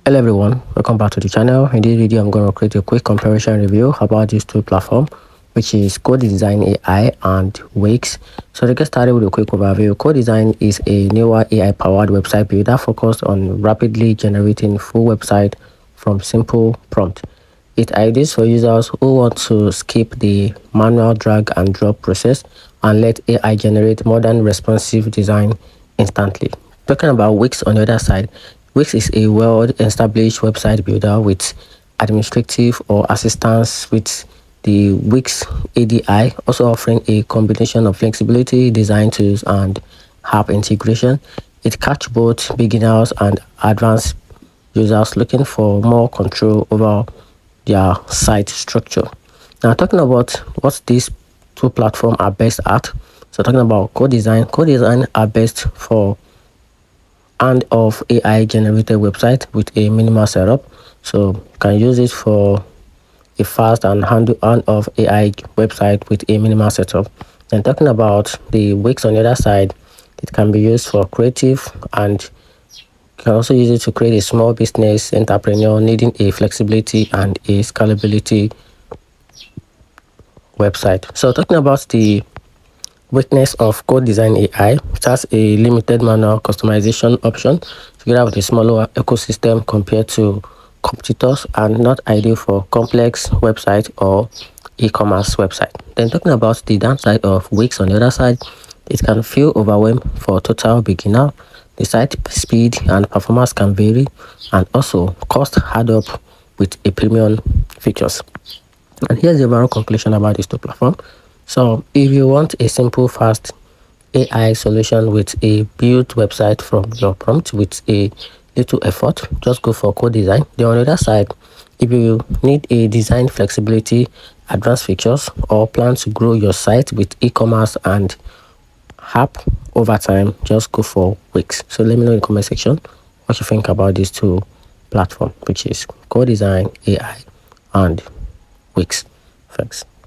Hello everyone, welcome back to the channel. In this video I'm going to create a quick comparison review about these two platforms, which is Codedesign AI and Wix. So to get started with a quick overview, Codedesign is a newer AI powered website builder focused on rapidly generating full website from simple prompt. It ideal for users who want to skip the manual drag and drop process and let AI generate modern responsive design instantly. Talking about Wix on the other side, Wix is a well-established website builder with administrative or assistance with the Wix ADI, also offering a combination of flexibility, design tools, and app integration. It catches both beginners and advanced users looking for more control over their site structure. Now, talking about what these two platforms are best at. So, talking about Codedesign are best for and of AI generated website with a minimal setup. So you can use it for a fast and of AI website with a minimal setup. Then talking about the Wix on the other side, it can be used for creative, and you can also use it to create a small business entrepreneur needing a flexibility and a scalability website. So talking about the weakness of Codedesign AI, it has a limited manual customization option together with a smaller ecosystem compared to competitors, and not ideal for complex website or e-commerce website. Then talking about the downside of Wix on the other side, it can feel overwhelmed for total beginner. The site speed and performance can vary, and also cost add up with a premium features. And here's the overall conclusion about this two platform. So if you want a simple, fast AI solution with a built website from your prompt with a little effort, just go for Codedesign. Then on the other side, if you need a design flexibility, advanced features, or plan to grow your site with e-commerce and app over time, just go for Wix. So let me know in the comment section what you think about these two platforms, which is Codedesign AI and Wix. Thanks.